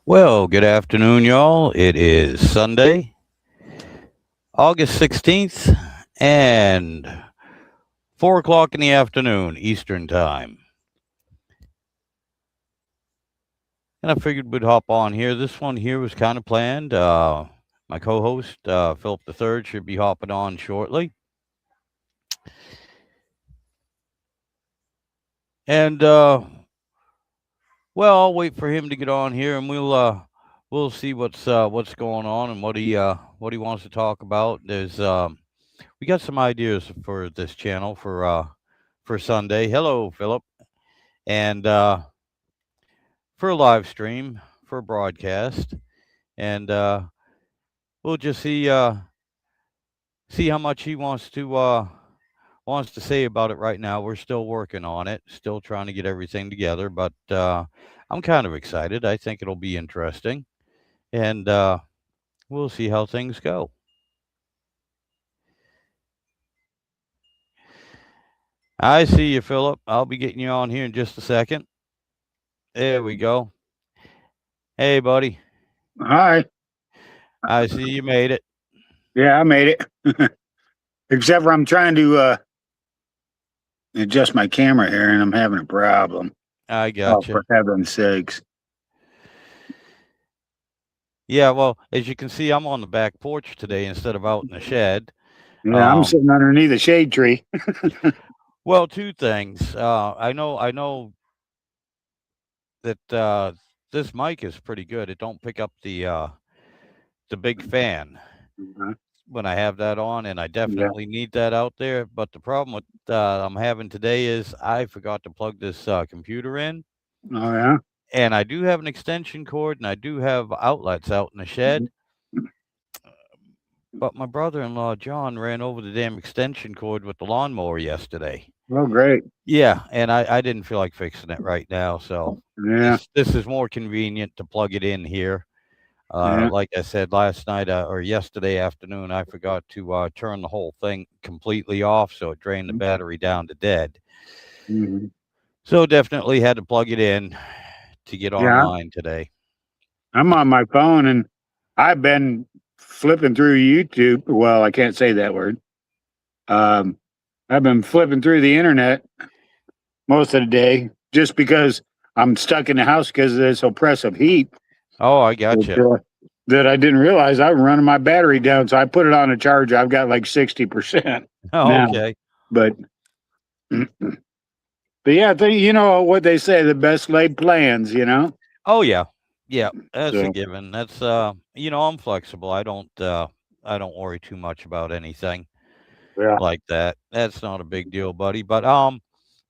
Well, good afternoon, y'all. It is Sunday, August 16th, and 4 o'clock in the afternoon, Eastern Time. And I figured we'd hop on here. This one here was kind of planned. My co host, Philip III, should be hopping on shortly. And, well, I'll wait for him to get on here and we'll see what's going on and what he wants to talk about. We got some ideas for this channel for Sunday. Hello, Philip, and for a live stream, for a broadcast, and we'll just see how much he wants to say about it right now. We're still working on it, still trying to get everything together, but I'm kind of excited. I think it'll be interesting, and we'll see how things go. I see you, Philip. I'll be getting you on here in just a second. There we go. Hey, buddy. Hi. I see you made it. Yeah, I made it. Except for I'm trying to adjust my camera here and I'm having a problem. I Oh, gotcha. for heaven's sakes. Yeah, well, as you can see, I'm on the back porch today instead of out in the shed. Yeah, I'm sitting underneath a shade tree. Well, two things. I know that this mic is pretty good. It don't pick up the big fan Uh-huh. when I have that on, and I Yeah. definitely need that out there. But the problem with I'm having today is I forgot to plug this computer in, Oh, yeah. and I do have an extension cord, and I do have outlets out in the Mhm. shed. But my brother-in-law John ran over the damn extension cord with the lawnmower yesterday. Oh, great. Yeah, and I didn't feel like fixing it right now, so Yeah. this is more convenient to plug it in here. Yeah. Like I said last night or yesterday afternoon, I forgot to turn the whole thing completely off, so it drained the battery down to dead. Mm-hmm. So definitely had to plug it in to get Yeah. online today. I'm on my phone and I've been flipping through YouTube. Well, I can't say that word. Um, I've been flipping through the internet most of the day just because I'm stuck in the house because of this oppressive heat. Oh, I gotcha. That I didn't realize I was running my battery down, so I put it on a charger. I've got like 60% Oh, now, okay. but but yeah, you know what they say, the best laid plans, you know? Oh yeah. Yeah, that's a So, given. That's I'm flexible. I don't worry too much about anything yeah. like that. That's not a big deal, buddy. But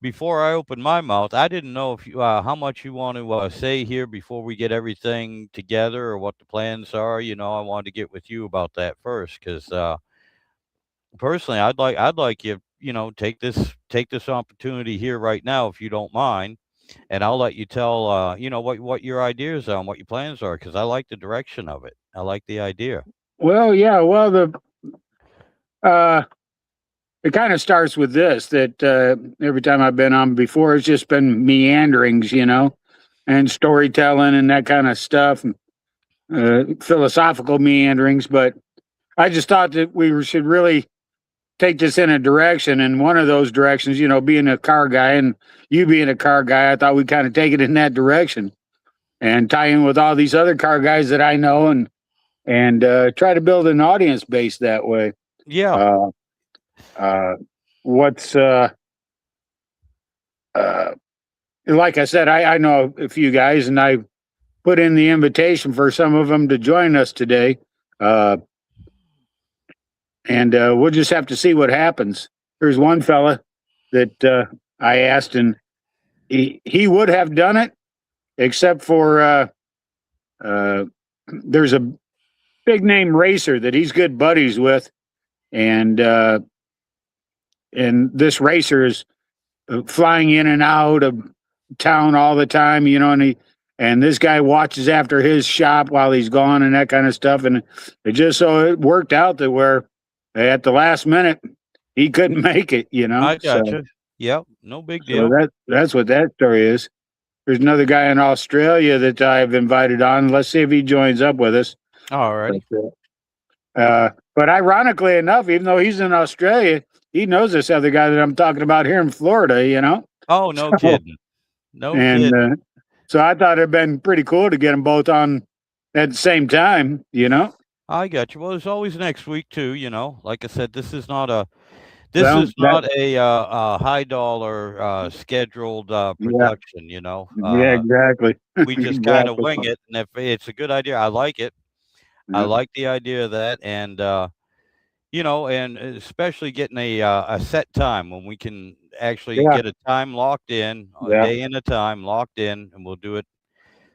before I open my mouth, I didn't know if you how much you want to say here before we get everything together or what the plans are. I wanted to get with you about that first cuz personally I'd like you, take this opportunity here right now if you don't mind, and I'll let you tell what your ideas are and what your plans are cuz I like the direction of it. I like the idea. Well, yeah, well, uh, it kind of starts with this that every time I've been on before, it's just been meanderings, you know, and storytelling and that kind of stuff, and philosophical meanderings. But I just thought that we should really take this in a direction, and one of those directions, you know, being a car guy and you being a car guy, I thought we'd kind of take it in that direction and tie in with all these other car guys that I know, and try to build an audience base that way. Yeah. Uh, uh, what's uh, like I said, I know a few guys, and I put in the invitation for some of them to join us today. Uh, and we'll just have to see what happens. There's one fella that I asked, and he would have done it, except for uh, there's a big name racer that he's good buddies with, and this racer is flying in and out of town all the time, you know, and this guy watches after his shop while he's gone and that kind of stuff, and it just so it worked out that where at the last minute he couldn't make it, you know. I gotcha. Yep, no big So deal. that's what that story is. there's another guy in Australia that I've invited on. Let's see if he joins up with us. All right. But ironically enough, even though he's in Australia, he knows this other guy that I'm talking about here in Florida, you know? Oh, no So, kidding. No and kidding. so I thought it'd been pretty cool to get them both on at the same time, you know? I got you. Well, there's always next week too, you know. Like I said, this is not a high dollar scheduled Yeah, production, you know. yeah, exactly. We just kind of Exactly. wing it, and if it's a good idea, I like it. I Yeah. like the idea of that, and you know, and especially getting a set time when we can actually Yeah. get a time locked in, a Yeah. day and a time locked in, and we'll do it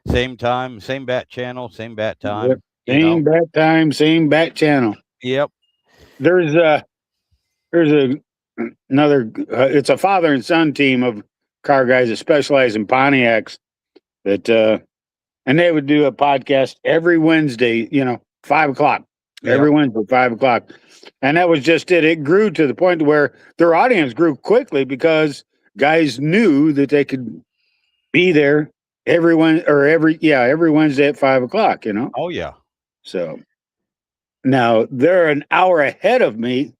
same time, same bat channel, same bat Yep. time. You know. Same bat time, same bat channel. Yep. There's another. It's a father and son team of car guys that specialize in Pontiacs. That and they would do a podcast every Wednesday. 5 o'clock. Every Yep. Wednesday, 5 o'clock, and that was just it. It grew to the point where their audience grew quickly because guys knew that they could be there every Wednesday at 5 o'clock. Oh yeah. So now they're an hour ahead of me.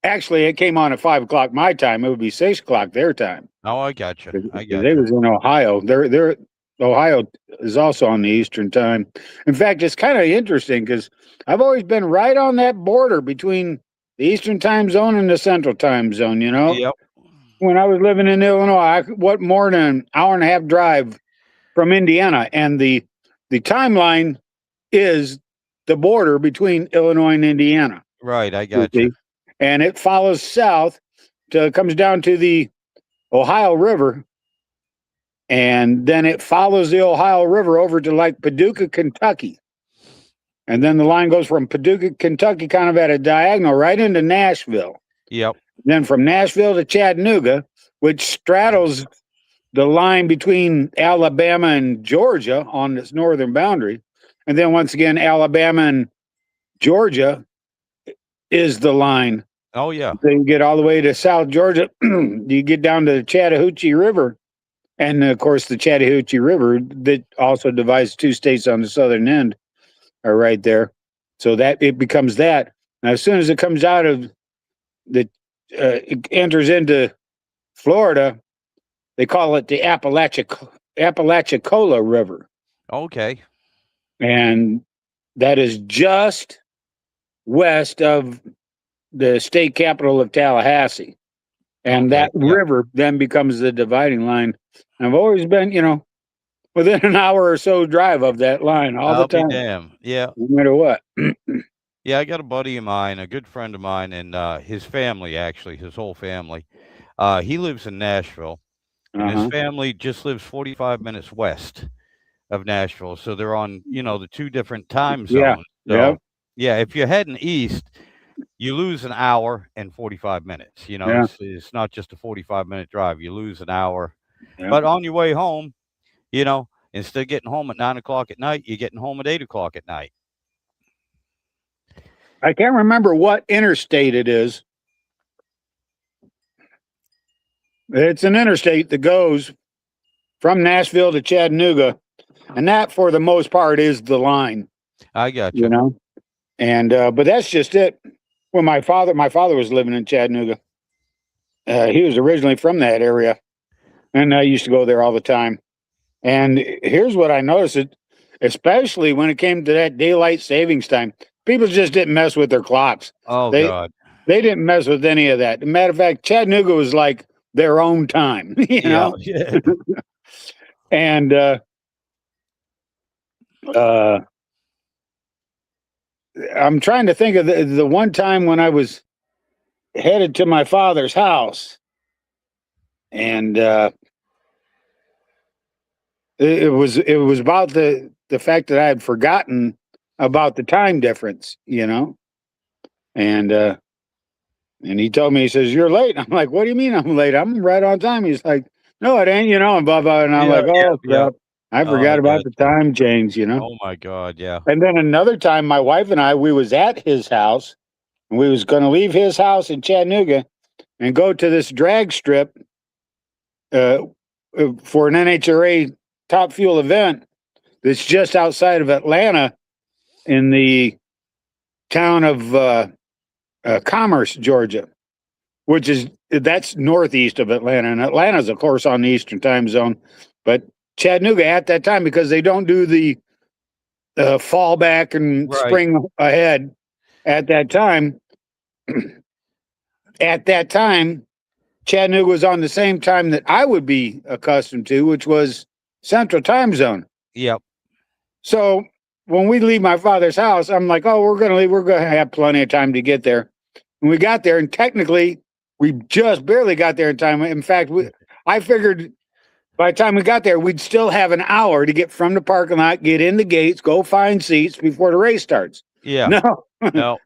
Actually, it came on at 5 o'clock my time. It would be 6 o'clock their time. Oh, I got you. I got They you. was in Ohio. They're Ohio is also on the Eastern time. In fact, it's kind of interesting because I've always been right on that border between the Eastern time zone and the Central time zone. Yep. When I was living in Illinois, what more than an hour and a half drive from Indiana, and the timeline is the border between Illinois and Indiana. Right. I got you. And it follows south comes down to the Ohio River, and then it follows the Ohio River over to like Paducah, Kentucky. And then the line goes from Paducah, Kentucky, kind of at a diagonal right into Nashville. Yep. Then from Nashville to Chattanooga, which straddles the line between Alabama and Georgia on this northern boundary. And then once again, Alabama and Georgia is the line. Oh yeah. So you get all the way to South Georgia. You get down to the Chattahoochee River. And of course, the Chattahoochee River that also divides two states on the southern end are right there. So that it becomes that. Now, as soon as it comes out of it enters into Florida, they call it the Apalachicola River. Okay. And that is just west of the state capital of Tallahassee. And that river then becomes the dividing line. I've always been, within an hour or so drive of that line all the time. I'll be damned. Yeah. No matter what. Yeah, I got a buddy of mine, a good friend of mine, and his family, actually, his whole family. He lives in Nashville, and his family just lives 45 minutes west of Nashville. So they're on, the two different time zones. So, yeah, if you're heading east, you lose an hour and 45 minutes. It's not just a 45-minute drive. You lose an hour. Yeah. But on your way home, instead of getting home at 9 o'clock at night, you're getting home at 8 o'clock at night. I can't remember what interstate it is. It's an interstate that goes from Nashville to Chattanooga, and that, for the most part, is the line. I got you. And but that's just it. When my father was living in Chattanooga. He was originally from that area, and I used to go there all the time. And here's what I noticed: especially when it came to that daylight savings time, people just didn't mess with their clocks. Oh, God. They didn't mess with any of that. As a matter of fact, Chattanooga was like their own time, Yeah. And I'm trying to think of the one time when I was headed to my father's house, and it was about the fact that I had forgotten about the time difference, and he told me, he says, "You're late." I'm like, "What do you mean I'm late? I'm right on time." He's like, "No, it ain't," and blah blah. And I'm like, "Oh crap, I forgot about the time change," Oh my God, yeah. And then another time, my wife and we was at his house, and we was going to leave his house in Chattanooga and go to this drag strip for an NHRA Top Fuel event that's just outside of Atlanta in the town of Commerce, Georgia, that's northeast of Atlanta. And Atlanta's, of course, on the Eastern time zone. But Chattanooga at that time, because they don't do the fallback and Right. spring ahead at that time. At that time, Chattanooga was on the same time that I would be accustomed to, which was Central Time Zone. Yep. So when we leave my father's house, I'm like, oh, we're going to leave. We're going to have plenty of time to get there. And we got there, and technically, we just barely got there in time. In fact, I figured by the time we got there, we'd still have an hour to get from the parking lot, get in the gates, go find seats before the race starts. Yeah. No,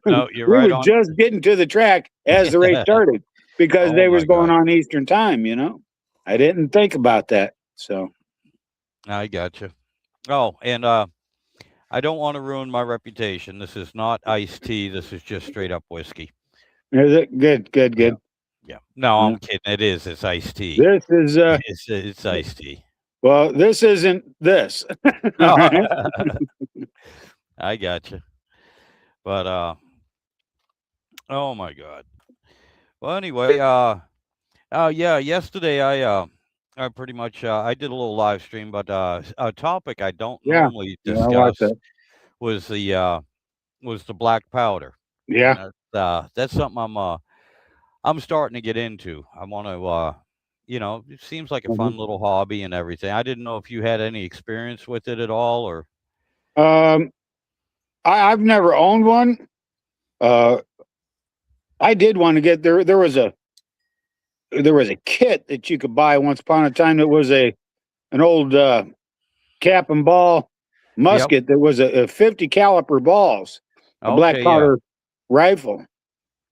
No, you're we right were on. just getting to the track as the race started because Oh they was my going God. on Eastern time, I didn't think about that. So I got you. Oh, and I don't want to ruin my reputation. This is not iced tea. This is just straight up whiskey. is it good? Yeah. Yeah. No, Yeah. I'm kidding. It is. It's iced tea. This is It's iced tea. well, this isn't this. All right. I got you. But oh my God. Well, anyway, yeah, yesterday I pretty much I did a little live stream, but a topic I don't Yeah. normally Yeah, I like discuss that. was the black powder. Yeah. That's something I'm starting to get into. I want to it seems like a Mhm. fun little hobby and everything. I didn't know if you had any experience with it at all, or I've never owned one. I did want to get there. There was a kit that you could buy once upon a time that was an old cap and ball musket that was a 50 caliber balls, a black okay, yeah, powder rifle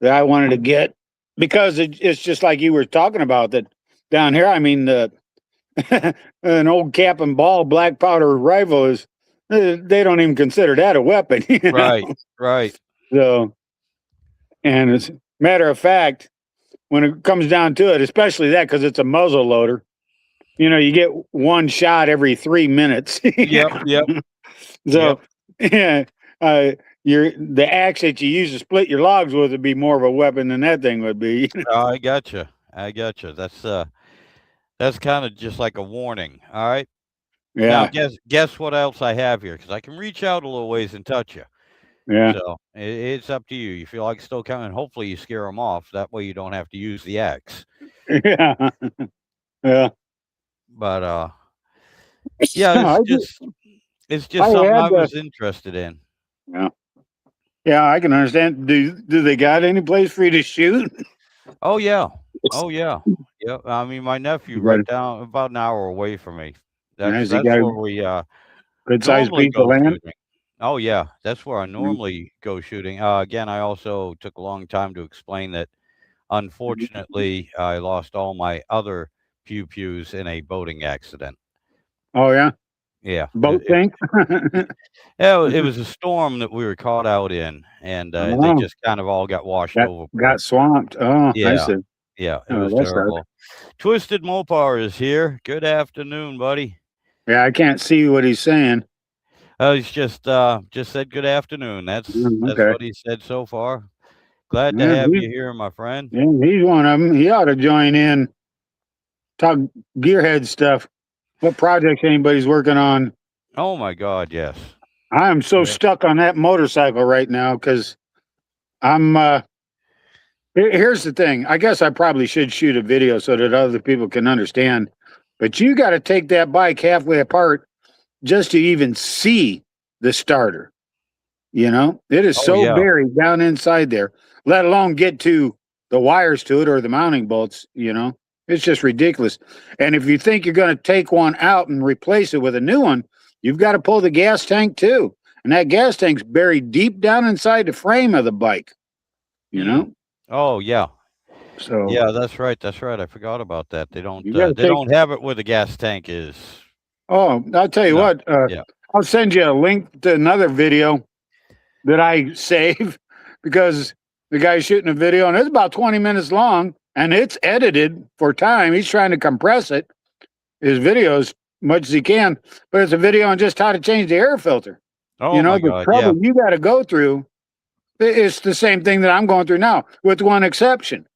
that I wanted to get because it's just like you were talking about that down here. I mean, an old cap and ball black powder rifle is they don't even consider that a weapon. right, right, So, and as a matter of fact, when it comes down to it, especially that because it's a muzzle loader, you get one shot every 3 minutes. yep, yep, So, yeah, the axe that you use to split your logs with would be more of a weapon than that thing would be. I gotcha, I gotcha. That's kind of just like a warning. All right. Now, Yeah, guess what else I have here? Because I can reach out a little ways and touch you. yeah, So it's up to you. You feel like still coming. Hopefully, you scare them off. That way, you don't have to use the axe. yeah, yeah. But yeah, No, it's I just something had I was interested in. yeah, yeah. I can understand. Do they got any place for you to shoot? Oh yeah, oh yeah, yeah. I mean, my nephew You got right down about an hour away from me. Has he That's got a where we good sized normally piece of go land? shooting. Oh yeah, that's where I Mm, normally go shooting. Again, I also took a long time to explain that. Unfortunately, I lost all my other pews in a boating accident. Oh yeah, Yeah, boat tank. it was a storm that we were caught out in, and they Oh, just kind of all got washed got overboard. swamped. Oh, I Yeah, see. yeah, it Oh, was that sucks. terrible. Twisted Mopar is here. Good afternoon, buddy. Yeah, I can't see what he's saying. He's just said good afternoon. That's Okay. what he said so far. Glad to Yeah, have you here, my friend. he's one of them. He ought to join in. Talk gearhead stuff. What projects anybody's working on? Oh my God, yes. I am so Yeah. stuck on that motorcycle right now because I'm. Here's the thing. I guess I probably should shoot a video so that other people can understand. But you got to take that bike halfway apart just to even see the starter. It is Oh so yeah. buried down inside there, let alone get to the wires to it or the mounting bolts. It's just ridiculous. And if you think you're going to take one out and replace it with a new one, you've got to pull the gas tank too. And that gas tank's buried deep down inside the frame of the bike, you know? Oh yeah. So Yeah, that's right. That's right. I forgot about that. They don't you got to they take, don't have it where the gas tank is. oh, I'll tell you No. what, Yeah. I'll send you a link to another video that I save because the guy's shooting a video and it's about 20 minutes long and it's edited for time. He's trying to compress it. his videos much as he can, but it's a video on just how to change the air filter. Oh You know, my the God. trouble Yeah. you got to go through, it's the same thing that I'm going through now, with one exception.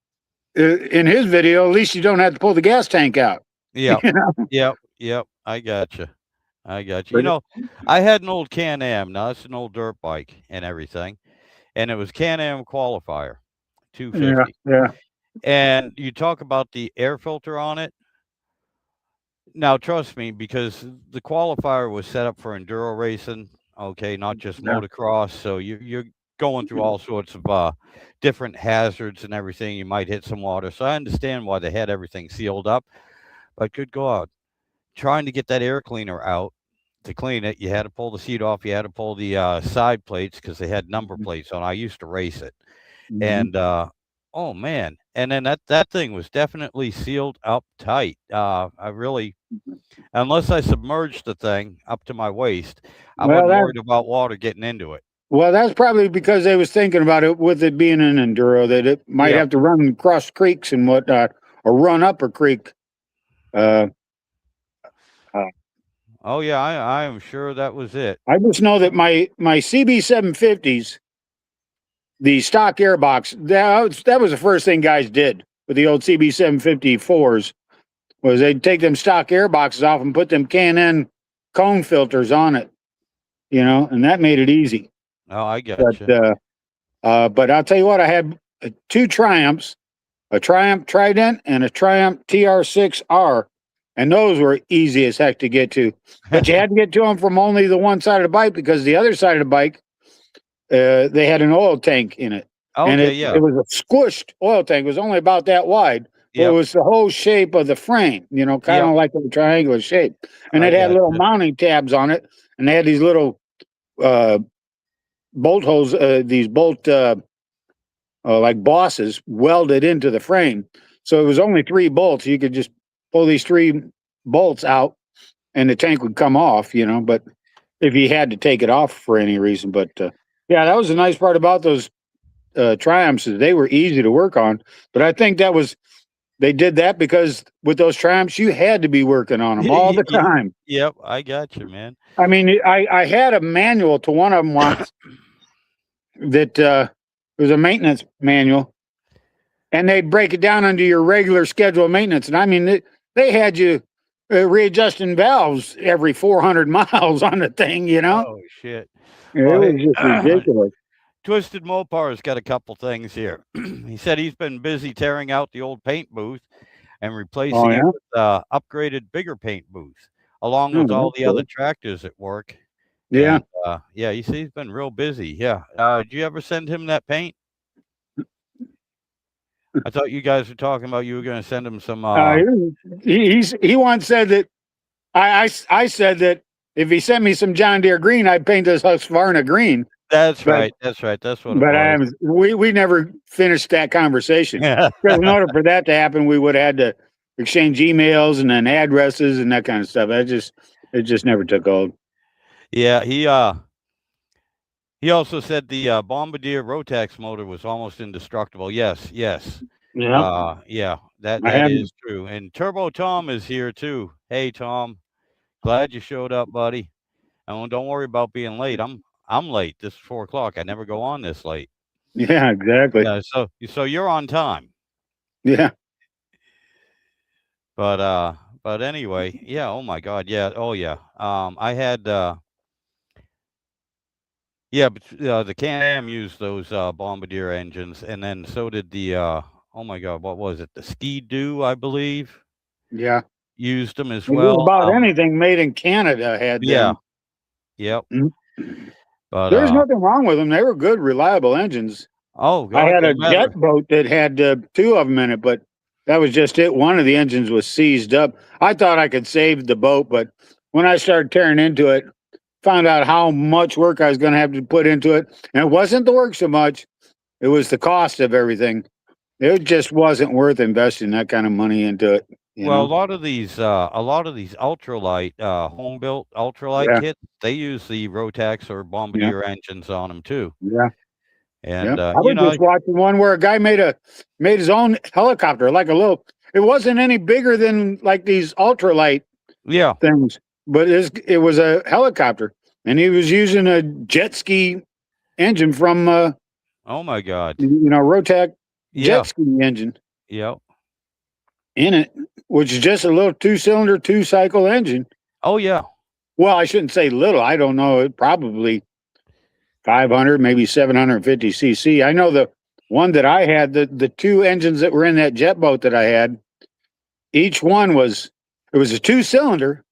In his video, at least you don't have to pull the gas tank out. Yeah. You know, Yep. Yep. I got you. I got you. You but know, I had an old Can-Am. Now it's an old dirt bike and everything, and it was Can-Am Qualifier yeah, 250. yeah, And you talk about the air filter on it. Now, trust me, because the qualifier was set up for enduro racing, okay, not just yeah. motocross. So you're going through all sorts of different hazards and everything. You might hit some water. So I understand why they had everything sealed up. But good God, trying to get that air cleaner out to clean it, you had to pull the seat off. You had to pull the side plates because they had number plates on. I used to race it. Mhm. And oh man, and then that thing was definitely sealed up tight. I really, unless I submerged the thing up to my waist, I Well, wasn't that worried about water getting into it. well, that's probably because they was thinking about it with it being an enduro that it might Yeah. have to run across creeks and whatnot, or run up a creek. Uh, uh, Oh yeah, I am sure that was it. I just know that my CB 750s, the stock airbox, that was the first thing guys did with the old CB 754s, was they'd take them stock airboxes off and put them Can-Am cone filters on it, and that made it easy. Oh, I But got you. but I'll tell you what, I had two Triumphs, a Triumph Trident and a Triumph TR6R, and those were easy as heck to get to. But you had to get to them from only the one side of the bike, because the other side of the bike, they had an oil tank in it, and Okay, it yeah, it was a squished oil tank. It was only about that wide, but it yep, was the whole shape of the frame, kind yep, of like a triangular shape, and I it had got little you. mounting tabs on it, and they had these little uh, bolt holes, these bolt like bosses welded into the frame. So it was only three bolts. You could just pull these three bolts out and the tank would come off, but if you had to take it off for any reason. But yeah, that was the nice part about those Triumphs, is they were easy to work on. But I think they did that because with those Triumphs, you had to be working on them all the time. Yep, I got you, man. I mean, I had a manual to one of them once that was a maintenance manual, and they'd break it down under your regular schedule of maintenance. And I mean, they had you readjusting valves every 400 miles on the thing, Oh shit. It Well, was just ridiculous. Twisted Mopar's got a couple things here. He said he's been busy tearing out the old paint booth and Oh, replacing it yeah. with upgraded, bigger paint booth, along Oh, with all that's the other cool. tractors at work. Yeah. And yeah, you see, he's been real busy. Yeah. Did you ever send him that paint? I thought you guys were talking about you were going to send him some. Uh, he once said that I said that if he sent me some John Deere green, I'd paint this Husqvarna green. That's But right. That's right. That's what it but was. we never finished that conversation, because in order for that to happen, we would have had to exchange emails and then addresses and that kind of stuff. It just never took hold. Yeah. He also said the Bombardier Rotax motor was almost indestructible. Yes. Yes. Yeah, Yeah, I that have. is true. And Turbo Tom is here too. Hey Tom, glad you showed up, buddy. And don't worry about being late. I'm late. This is 4 o'clock. I never go on this late. Yeah, exactly. Yeah, so you're on time. Yeah. But anyway, yeah. Oh my God, yeah. Oh yeah. I had yeah, but the Can-Am used those Bombardier engines, and then so did the oh my God, what was it? The Ski-Doo, I believe, Yeah. used them as Well, just well. about anything made in Canada had Yeah. them. Yep. Mm. But There's nothing wrong with them. They were good, reliable engines. oh I God, had no a jet matter. boat that had two of them in it, but that was just it. One of the engines was seized up. I thought I could save the boat, but when I started tearing into it, found out how much work I was going to have to put into it. And it wasn't the work so much, it was the cost of everything. It just wasn't worth investing that kind of money into it, you Well, know? a lot of these ultralight, home built ultralight Yeah, kits, they use the Rotax or yeah, Bombardier engines on them too. yeah, yeah. And I you was know, just watching one where a guy made his own helicopter, like a little, it wasn't any bigger than like these ultralight. Yeah. things. But it was a helicopter, and he was using a jet ski engine from Oh my God. Rotac Yeah. jet ski engine Yep. in it, which is just a little 2-cylinder, 2-cycle engine. Oh yeah. Well, I shouldn't say little. I don't know. It probably 500, maybe 750 cc. I know the one that I had, the two engines that were in that jet boat that I had, each one it was a 2-cylinder,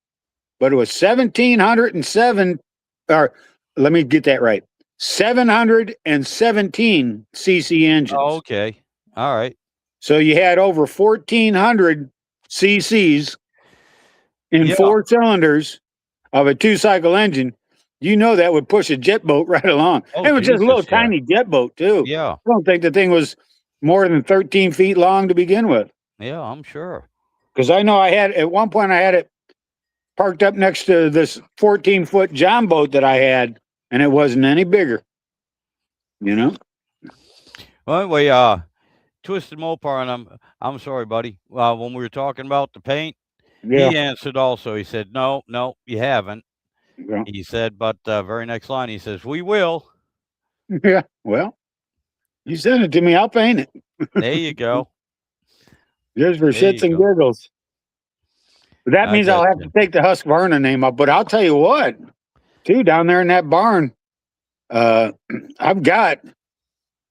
but it was 1707, or let me get that right, 717 cc Oh, engines. okay. All right. So you had over 1400 cc's in Yeah. 4 cylinders of a 2-cycle engine. That would push a jet boat right along. Oh, It was just a little Jesus. Yeah. tiny jet boat too. Yeah. I don't think the thing was more than 13 feet long to begin with. Yeah. I'm sure. Because I know at one point I had it parked up next to this 14-foot John boat that I had, and it wasn't any bigger. Well, anyway, Twisted Mopar, and I'm sorry, buddy. When we were talking about the paint, Yeah. he answered also. He said, "No, no, you haven't." Yeah. He said, but very next line, he says, "We will." Yeah. Well, you send it to me, I'll paint it. There you go. Just for There you shits and go. giggles. But that I means I'll got have you. to take the Husqvarna name up. But I'll tell you what, too, down there in that barn, I've got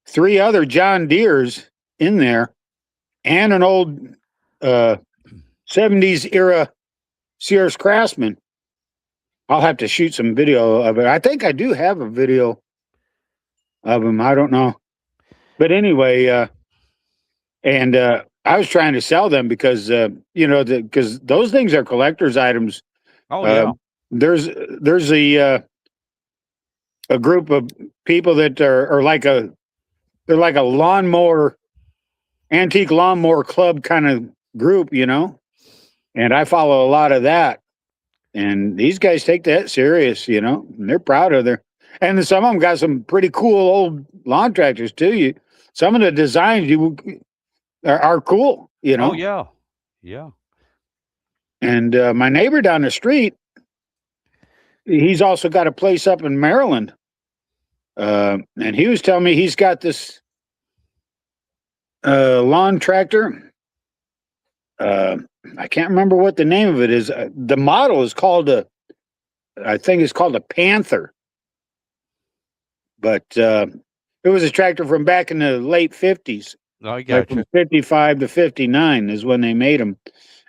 3 other John Deeres in there and an old 70s era Sears Craftsman. I'll have to shoot some video of it. I think I do have a video of them. I don't know. But anyway, and I was trying to sell them because because those things are collector's items. Oh yeah. There's a group of people that are like they're like a antique lawnmower club kind of group, and I follow a lot of that. And these guys take that serious, and they're proud of and some of them got some pretty cool old lawn tractors too. Some of the designs are cool, Oh yeah. Yeah. And my neighbor down the street, he's also got a place up in Maryland. And he was telling me he's got this lawn tractor. I can't remember what the name of it is. The model is called I think it's called a Panther. But it was a tractor from back in the late 50s. I Like got from you. 55 to 59 is when they made them.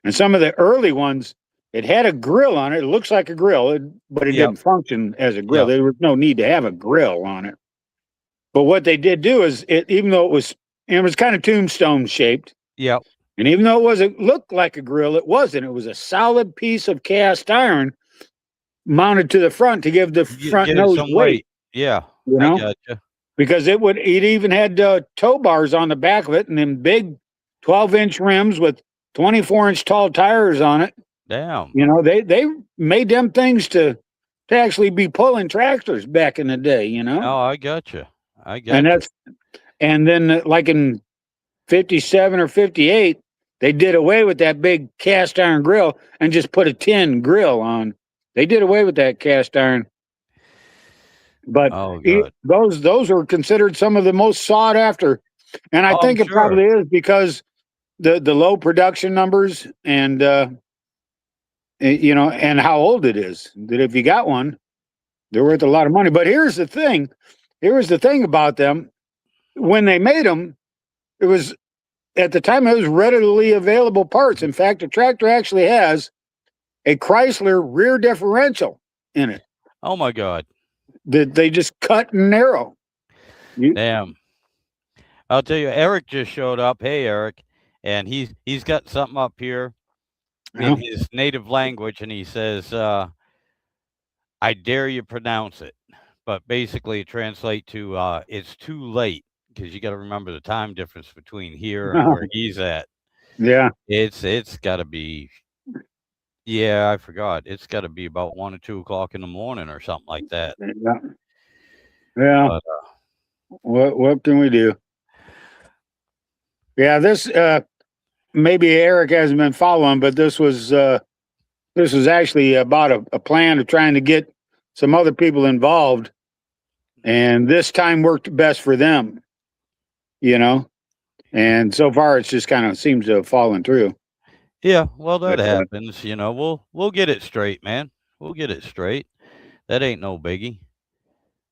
And some of the early ones, it had a grill on it. It looks like a grill, but it Yep. didn't function as a grill. Yep. There was no need to have a grill on it. But what they did do is, even though it was kind of tombstone shaped, Yep. and even though it looked like a grill, it wasn't. It was a solid piece of cast iron mounted to the front to give the front Give it nose some weight. Yeah. You I know, got you. because it even had tow bars on the back of it, and then big 12-inch rims with 24-inch tall tires on it. Damn. They made them things to actually be pulling tractors back in the day. Oh, I got you. I got And you. and then like in 57 or 58, they did away with that big cast iron grill and just put a tin grill on. They did away with that cast iron. But Oh, good. those are considered some of the most sought after. And I Oh, think I'm it probably is because the low production numbers and and how old it is. That if you got one, they're worth a lot of money. But here's the thing. Here's the thing about them. When they made them, it was at the time it was readily available parts. In fact, the tractor actually has a Chrysler rear differential in it Oh my God. that they just cut and narrow. Damn. I'll tell you, Eric just showed up. Hey, Eric, and he's got something up here in his native language, and he says, "I dare you pronounce it," but basically translate to "It's too late," because you got to remember the time difference between here and where he's at. Yeah. It's got to be. Yeah, I forgot. It's got to be about 1 or 2 o'clock in the morning or something like that. Yeah. Yeah. But, What can we do? Yeah, this maybe Eric hasn't been following, but this was this is actually about a plan of trying to get some other people involved, and this time worked best for them, you know. And so far, it's just kind of seems to have fallen through. Yeah, well, that But happens. We'll get it straight, man. We'll get it straight. That ain't no biggie.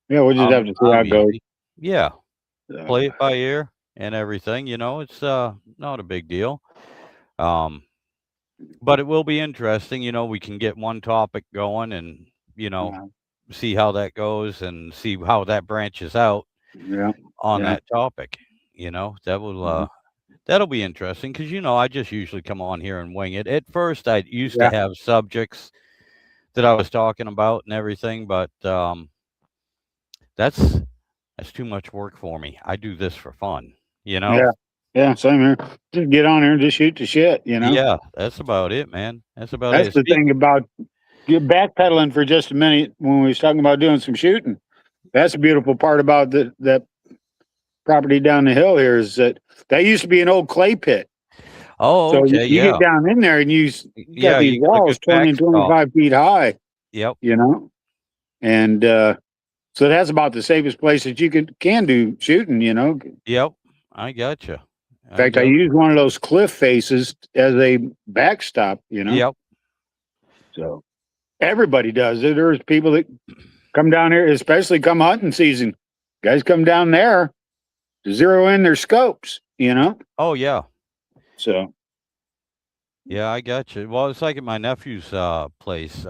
yeah, we'll just have to see how I'm it goes. easy. Yeah, So, play it by ear and everything. It's not a big deal. Um, but it will be interesting. We can get one topic going and yeah, see how that goes and see how that branches out yeah, on yeah. that topic. Mhm. That'll be interesting because I just usually come on here and wing it. At first, I used to Yeah, have subjects that I was talking about and everything, but that's that's too much work for me. I do this for fun, you know. yeah, yeah. Same here. Just get on there and just shoot the shit. You know, Yeah, that's about it, man. That's about that's it. the thing about get backpedaling for just a minute when we was talking about doing some shooting. That's the beautiful part about that property down the hill here is that used to be an old clay pit. Oh, So okay, you get yeah, down in there and you got yeah. these You got a walls good 20 and backstop. 25 feet high, Yep, you know, and so that's about the safest place that you can do shooting. In yep. I gotcha. fact, I Yep, used one of those cliff faces as a backstop. yep. So everybody does it. There's people that come down here, especially come hunting season. Guys come down there to zero in their scopes. Oh, yeah, So yeah. I gotcha. Well, it's like at my nephew's place.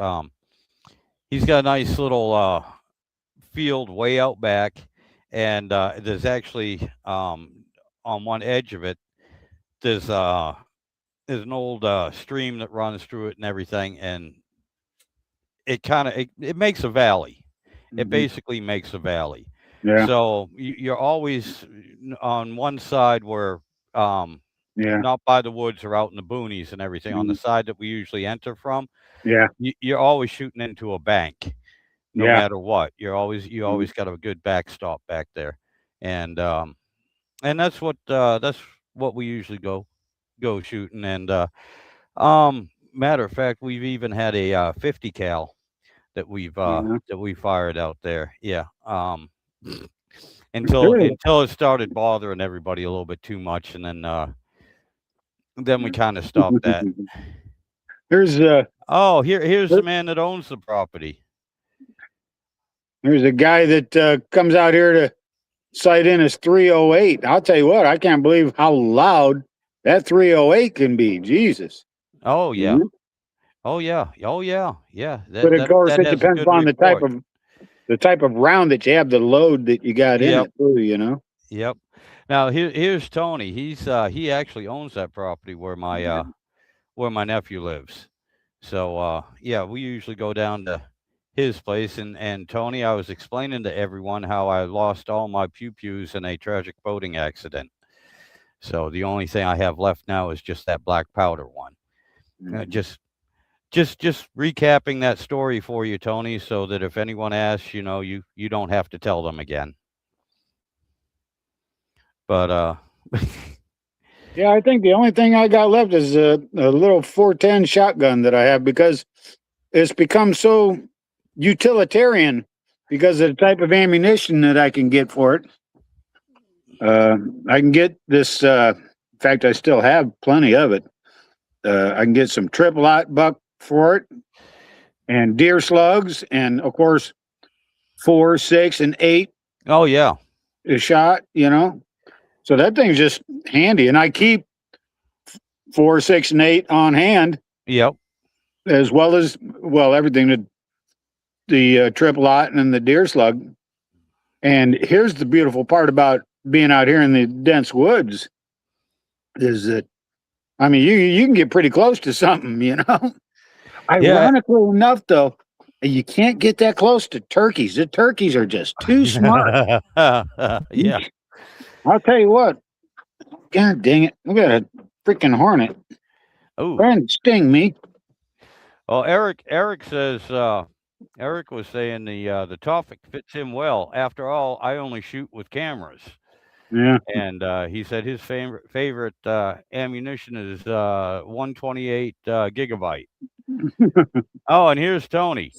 He's got a nice little field way out back, and there's actually on one edge of it there's there's an old stream that runs through it and everything, and it makes a valley. It mhm. basically makes a valley. Yeah, So you're always on one side where um, yeah, not by the woods or out in the boonies and everything. On the mhm, side that we usually enter from, yeah, you're always shooting into a bank, no yeah. matter what. You Mhm. always got a good backstop back there, and that's what we usually go shooting. And matter of fact, we've even had a 50 cal Yeah. that we fired out there. Yeah. Until There- until it started bothering everybody a little bit too much, and then we kind of stopped that. There's Oh, here's the man that owns the property. there's a guy that comes out here to sight in his 308. I'll tell you what, I can't believe how loud that 308 can be. Jesus. Oh yeah. Mhm. Oh yeah. Oh yeah. Yeah. But of course, That it has a depends good upon report. the type of round that you have, the load that you got in Yep. it too. Yep. Now here's Tony. He actually owns that property where my nephew lives. So yeah, we usually go down to his place, and Tony, I was explaining to everyone how I lost all my pew-pews in a tragic boating accident. So the only thing I have left now is just that black powder one. Uh, Mhm. just just recapping that story for you, Tony, so that if anyone asks, you don't have to tell them again. But Yeah, I think the only thing I got left is a little 410 shotgun that I have because it's become so utilitarian because of the type of ammunition that I can get for it. I can get this. In fact, I still have plenty of it. I can get some triple aught buck for it, and deer slugs, and of course 4, 6, and 8 oh yeah, a shot. So that thing's just handy, and I keep 4, 6, and 8 on hand yep, as well everything that the triple aught and the deer slug. And here's the beautiful part about being out here in the dense woods is that I mean you can get pretty close to something. yeah. Ironically enough, though, you can't get that close to turkeys. The turkeys are just too smart. Yeah. I'll tell you what. God dang it! We got a freaking hornet Oh, trying to sting me. well, Eric says Eric was saying the topic fits him well. After all, I only shoot with cameras. Yeah. And he said his favorite ammunition is 128 gigabyte. Oh, and here's Tony.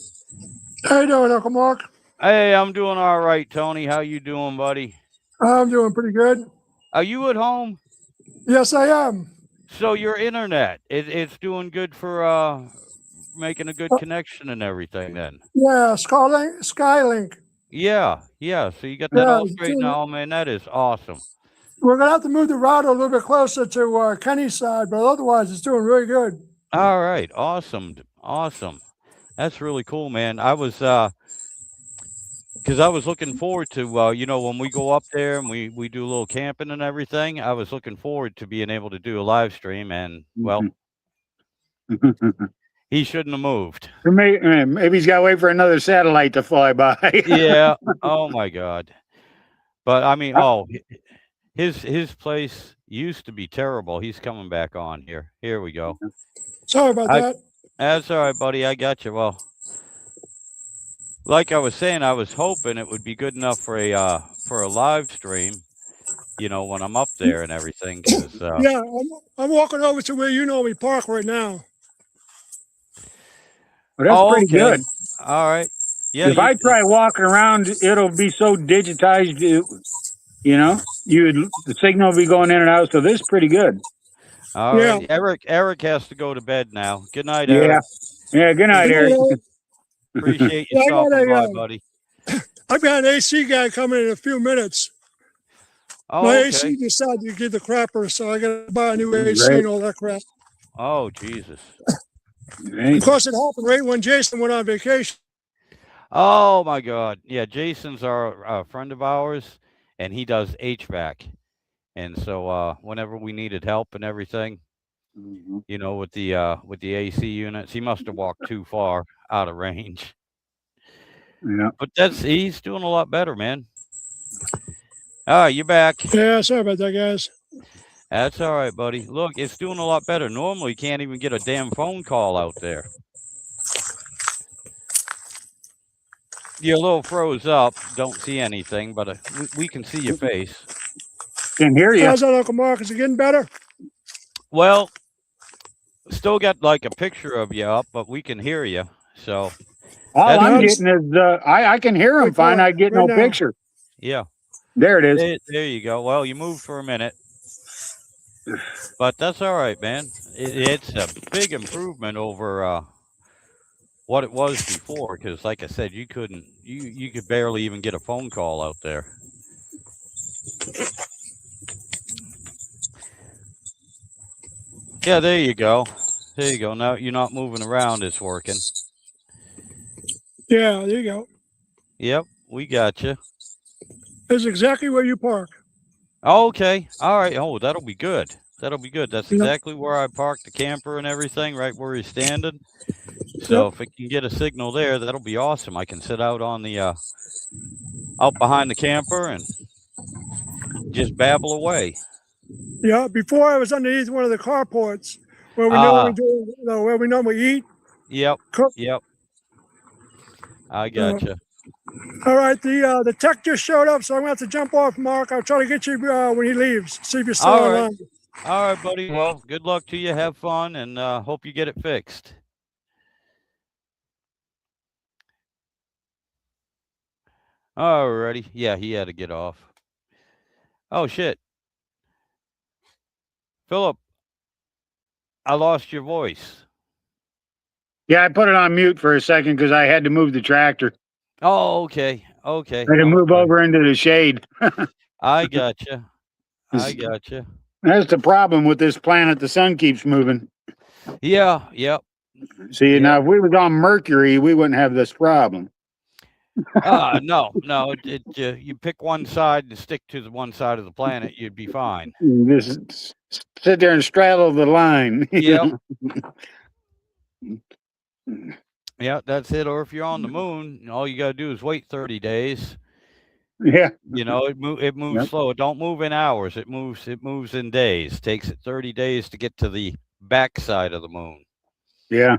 How you doing, Uncle Mark? Hey, I'm doing all right, Tony. How you doing, buddy? I'm doing pretty good. Are you at home? Yes, I am. So your internet, it's doing good for making a good Uh, connection and everything then. Yeah, Skylink. Yeah, yeah. So you got that Yeah, all straightened out, man. That is awesome. we're gonna have to move the router a little bit closer to Kenny's side, but otherwise, it's doing really good. All right, awesome, awesome. That's really cool, man. I was because I was looking forward to you know, when we go up there and we do a little camping and everything. I was looking forward to being able to do a live stream, and well, he shouldn't have moved. Maybe he's got to wait for another satellite to fly by. Yeah. Oh my God. But I mean, oh, his place used to be terrible. He's coming back on here. Here we go. Sorry about that. That's all right, buddy. I got you. Well, like I was saying, I was hoping it would be good enough for a live stream. You know, when I'm up there and everything. 'Cause, Yeah, I'm walking over to where you know we park right now. Well, that's pretty good. All right. Yeah. If I try walking around, it'll be so digitized. You know, the signal will be going in and out. So this is pretty good. All Yeah. right. Eric has to go to bed now. Good night, Yeah. Eric. Yeah. Good night, Eric. Appreciate you Yeah, I stopping gotta, by, buddy. I've got an AC guy coming in a few minutes. Oh, My okay. AC decided to give the crapper, so I got to buy a new AC Right. and all that crap. Oh, Jesus. Right. Of course, it happened right when Jason went on vacation. Oh my God. Yeah, Jason's our friend of ours, and he does HVAC. And so whenever we needed help and everything, Mhm. you know, with the AC units, he must have walked too far out of range. Yeah. But he's doing a lot better, man. Ah, you're back. Yeah, sorry about that, guys. That's all right, buddy. Look, it's doing a lot better. Normally, you can't even get a damn phone call out there. You're a little froze up. Don't see anything, but we can see your face. Can hear you. How's that, Uncle Mark? Is it getting better? Well, still got like a picture of you up, but we can hear you. So All That's- I'm getting is I can hear him Right fine. now, I get right no now. picture. yeah, There it is. there you go. Well, you moved for a minute, but that's all right, man. It's a big improvement over what it was before. Because, like I said, you could barely even get a phone call out there. Yeah, there you go. There you go. Now you're not moving around. It's working. Yeah, there you go. Yep, we got you. This is exactly where you park. Okay. All right. Oh, that'll be good. That'll be good. That's Yep. exactly where I parked the camper and everything, right where he's standing. So if it can get a signal there, that'll be awesome. I can sit out on the out behind the camper and just babble away. Yeah, before I was underneath one of the carports where we where we normally eat. Yep. Cook. Yep. I gotcha. All right, the tech just showed up, so I'm gonna have to jump off, Mark. I'll try to get you when he leaves. See if you're still All right. online. All right, buddy. Well, good luck to you. Have fun, and hope you get it fixed. Alrighty. Yeah, he had to get off. Oh shit. Philip, I lost your voice. Yeah, I put it on mute for a second because I had to move the tractor. Oh, okay. Okay. I had to move Okay. over into the shade. I gotcha. I gotcha. That's the problem with this planet. The sun keeps moving. Yeah. Yep. See, Yeah. now if we was on Mercury, we wouldn't have this problem. No. You pick one side and stick to the one side of the planet, you'd be fine. Just sit there and straddle the line. Yep. Yeah, that's it. Or if you're on the moon, all you gotta do is wait 30 days. Yeah. You know, it moves Yep. slow. It don't move in hours. It moves in days. Takes it 30 days to get to the back side of the moon. Yeah.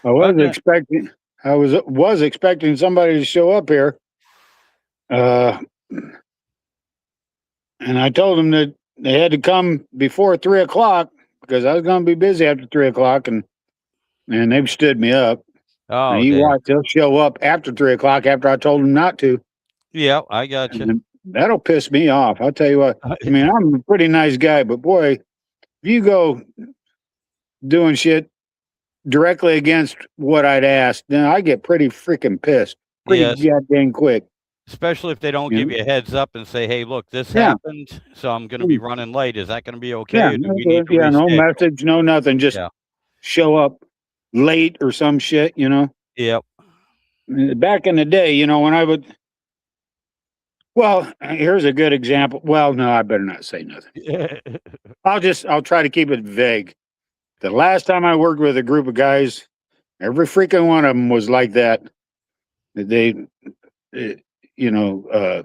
I was But expecting, I was expecting somebody to show up here. Uh, and I told them that they had to come before 3 o'clock because I was going to be busy after 3 o'clock, and they've stood me up. Now oh, you damn. watch, they'll show up after 3 o'clock after I told them not to, Yeah, I got you. and that'll piss me off. I'll tell you what. I mean, I'm a pretty nice guy, but boy, if you go doing shit directly against what I'd asked, then I get pretty freaking pissed, pretty Yes, goddamn quick. especially if they don't You give know? you a heads up and say, "Hey, look, this Yeah, happened, so I'm going to be running late. Is that going to be yeah, okay, or do we need to yeah. No reschedule?" message, no nothing. Just Yeah. show up late or some shit. Yep. Back in the day, when I would. Well, here's a good example. Well, no, I better not say nothing. I'll try to keep it vague. The last time I worked with a group of guys, every freaking one of them was like that. They, uh, you know,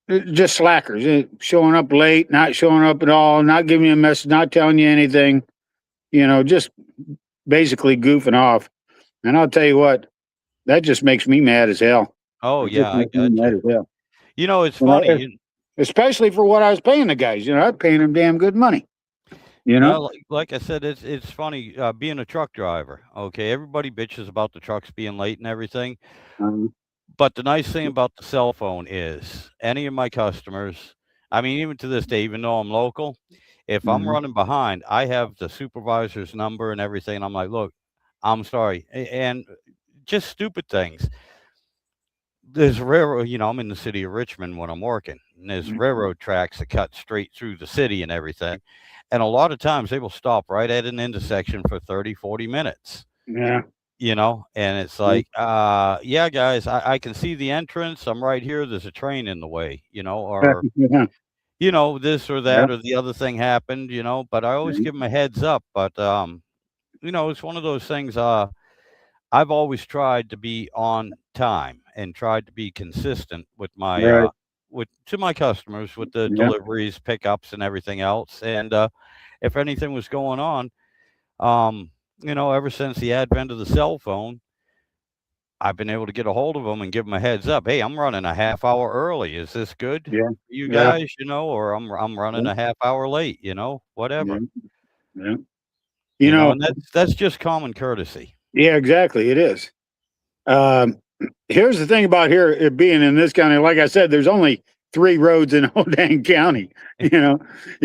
just slackers, showing up late, not showing up at all, not giving you a message, not telling you anything, just basically goofing off. And I'll tell you what, that just makes me mad as hell. Oh, It just yeah, I makes me got mad you. as hell. It's You know, funny. especially for what I was paying the guys. I was paying them damn good money. Well, like I said, it's funny being a truck driver. Okay, everybody bitches about the trucks being late and everything, Um, but the nice thing about the cell phone is any of my customers. I mean, even to this day, even though I'm local, if I'm mhm, running behind, I have the supervisor's number and everything. And I'm like, look, I'm sorry, and just stupid things. There's railroad, I'm in the city of Richmond when I'm working, and there's mhm. railroad tracks that cut straight through the city and everything. And a lot of times they will stop right at an intersection for 30, 40 minutes, Yeah. and it's Yeah. like, yeah, guys, I can see the entrance. I'm right here. There's a train in the way, or, Yeah. this or Yeah. that or the other thing happened, but I always give them a heads up. But, it's one of those things. I've always tried to be on time and tried to be consistent with my Right. with to my customers with the Yeah. deliveries, pickups, and everything else. And if anything was going on, um, ever since the advent of the cell phone, I've been able to get a hold of them and give them a heads up. Hey, I'm running a half hour early. Is this good Yeah. for you Yeah. guys? Or I'm running Yeah. a half hour late. Whatever. Yeah. Yeah. You know, And that's just common courtesy. yeah, exactly. It is. Um, Here's the thing about here it being in this county. Like I said, there's only 3 roads in whole dang county. You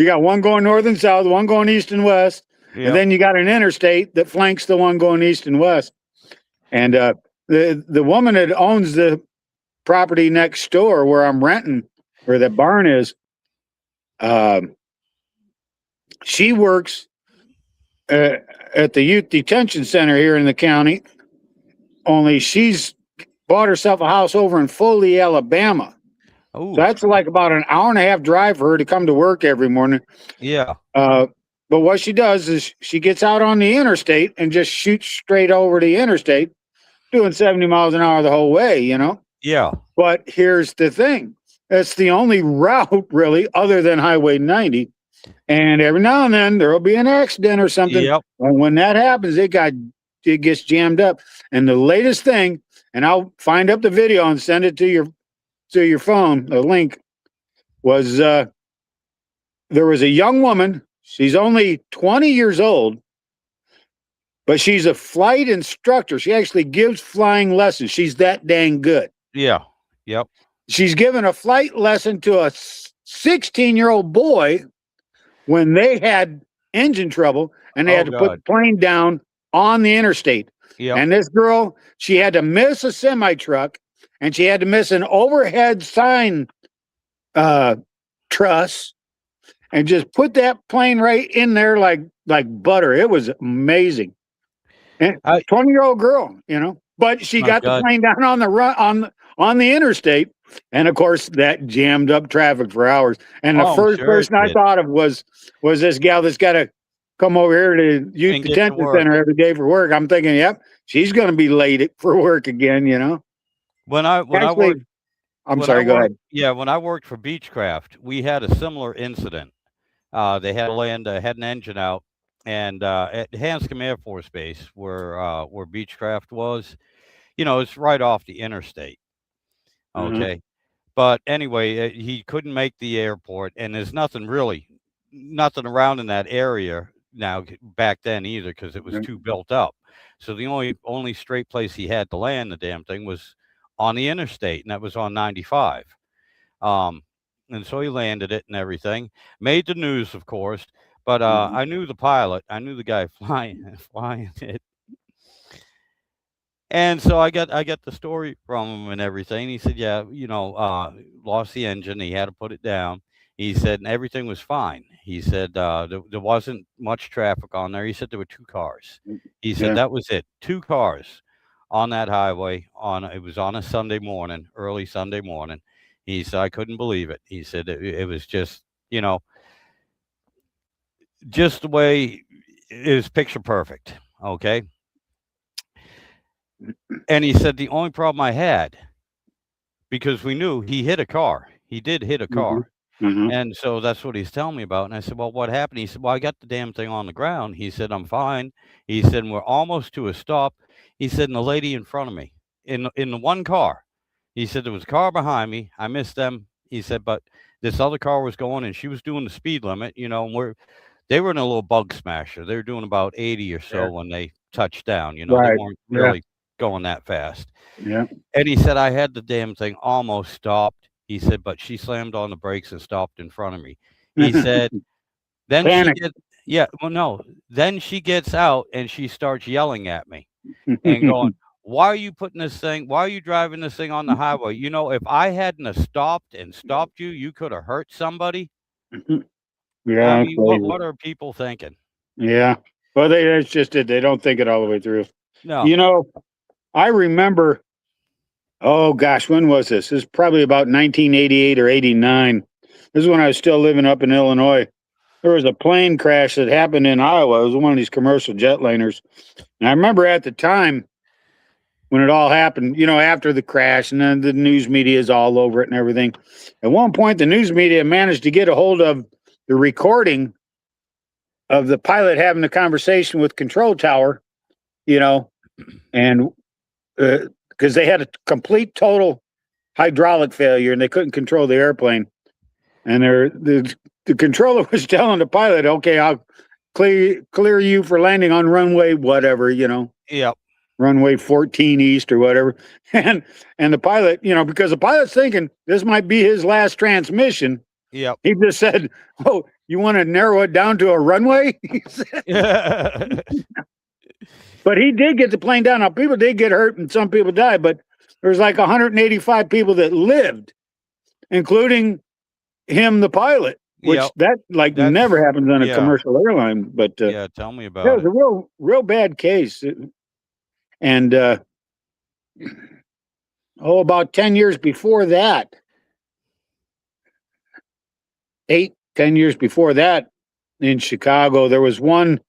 got one going north and south, one going east and west, and Yep. then you got an interstate that flanks the one going east and west. And the woman that owns the property next door where I'm renting, where the barn is, um, she works at the youth detention center here in the county. Only she's bought herself a house over in Foley, Alabama. So Oh, that's like about an hour and a half drive for her to come to work every morning. yeah. But what she does is she gets out on the interstate and just shoots straight over the interstate, doing 70 miles an hour the whole way, Yeah. But here's the thing. That's the only route really other than Highway 90. And every now and then there'll be an accident or something. Yep. And when that happens, it gets jammed up. And the latest thing, and I'll find up the video and send it to your phone, a link, was there was a young woman. She's only 20 years old, but she's a flight instructor. She actually gives flying lessons. She's that dang good. Yeah. Yep. She's given a flight lesson to a 16-year-old boy when they had engine trouble and they Oh had to put God. the plane down on the interstate. Yep. And this girl, she had to miss a semi truck and she had to miss an overhead sign truss and just put that plane right in there like butter. It was amazing. And 20-year-old girl, but she My got the God. plane down on the run on the interstate. And of course, that jammed up traffic for hours. And the Oh, I'm first sure it person I did. thought of was this gal that's got to come over here to youth And get to detention work. center every day for work. I'm thinking, yep, she's going to be late for work again. When I Actually, worked I'm when I sorry. Go worked ahead. yeah, when I worked for Beechcraft, we had a similar incident. They had to land had an engine out, and at Hanscom Air Force Base, where Beechcraft was, it's right off the interstate. Uh-huh. Okay, but anyway, he couldn't make the airport, and there's nothing around in that area now back then either because it was Right. too built up. So the only straight place he had to land the damn thing was on the interstate, and that was on 95. Um, and so he landed it and everything, made the news, of course. But Mhm. I knew the pilot, I knew the guy flying it, and so I got the story from him and everything. He said, "Yeah, lost the engine. He had to put it down." He said, "And everything was fine." He said, there wasn't much traffic on there." He said there were two cars. He said Yeah. that was it, two cars on that highway. It was on a Sunday morning, early Sunday morning. He said, "I couldn't believe it." He said it was just the way it was picture perfect. Okay, and he said the only problem I had, because we knew he hit a car. He did hit a Mhm. car. Mhm. And so that's what he's telling me about. And I said, "Well, what happened?" He said, "Well, I got the damn thing on the ground." He said, "I'm fine." He said, "We're almost to a stop." He said, "And the lady in front of me, in the one car," he said, "there was a car behind me. I missed them." He said, "But this other car was going and she was doing the speed limit, and they were in a little bug smasher. They were doing about 80 or Yeah. so when they touched down. They Right. weren't Yeah. really going that fast." Yeah. And he said, "I had the damn thing almost stopped." He said, "But she slammed on the brakes and stopped in front of me." He said, then she Panic. get yeah, well, no, then she gets out and she starts yelling at me and going, "Why are you putting this thing why are you driving this thing on the highway? If I hadn't have stopped you, you could have hurt somebody." I Yeah, mean, what crazy. what are people thinking? Yeah. Well, it's just that they don't think it all the way through. No. You know, I remember, oh gosh, when was this? This is probably about 1988 or 89. This is when I was still living up in Illinois. There was a plane crash that happened in Iowa. It was one of these commercial jetliners. And I remember at the time when it all happened, after the crash, and then the news media is all over it and everything. At one point, the news media managed to get a hold of the recording of the pilot having a conversation with control tower, you know, and because they had a complete total hydraulic failure and they couldn't control the airplane, and the controller was telling the pilot, "Okay, I'll clear you for landing on runway whatever, Yep. runway 14 east or whatever." And the pilot, because the pilot's thinking this might be his last transmission, Yep. he just said, "Oh, you want to narrow it down to a runway?" But he did get the plane down. Now, people did get hurt and some people died, but there's like 185 people that lived, including him, the pilot, which Yep. that like That's never happens on a yeah. commercial airline. But Yeah, tell me yeah, it about was a it. real bad case. And about 10 years before that, 8, 10 years before that, in Chicago, there was one,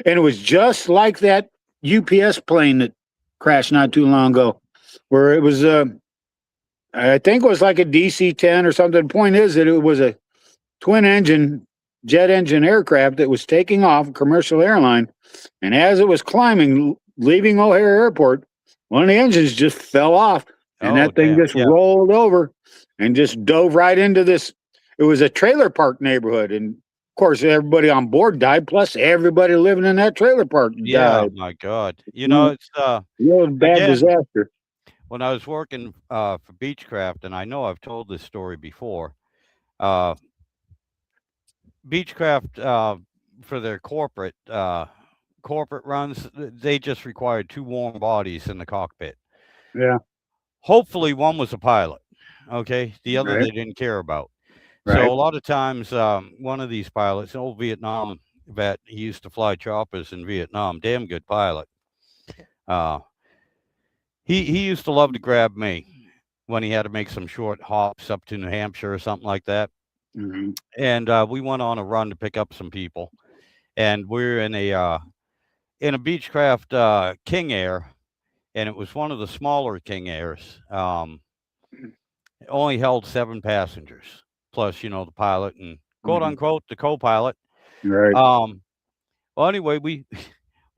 and it was just like that UPS plane that crashed not too long ago, where it was I think it was like a DC-10 or something. The point is that it was a twin engine jet engine aircraft that was taking off, a commercial airline, and as it was climbing, leaving O'Hare Airport, one of the engines just fell off, and Oh, that thing damn. just Yeah. rolled over and just dove right into this. It was a trailer park neighborhood, and of course, everybody on board died. Plus, everybody living in that trailer park Yeah, died. my god. Mm, It's, Real bad again, disaster. when I was working, for Beechcraft, and I know I've told this story before, uh, Beechcraft, for their corporate runs, they just required 2 warm bodies in the cockpit. Yeah. Hopefully, one was a pilot, okay? The other Right. they didn't care about. So, Right. a lot of times, one of these pilots, an old Vietnam vet, he used to fly choppers in Vietnam, damn good pilot. Uh, he used to love to grab me when he had to make some short hops up to New Hampshire or something like that. Hmm. And we went on a run to pick up some people, and we're in a Beechcraft King Air, and it was one of the smaller King Airs. It only held 7 passengers, plus the pilot and quote Hmm. unquote the co-pilot. Right. Um, Well, anyway, we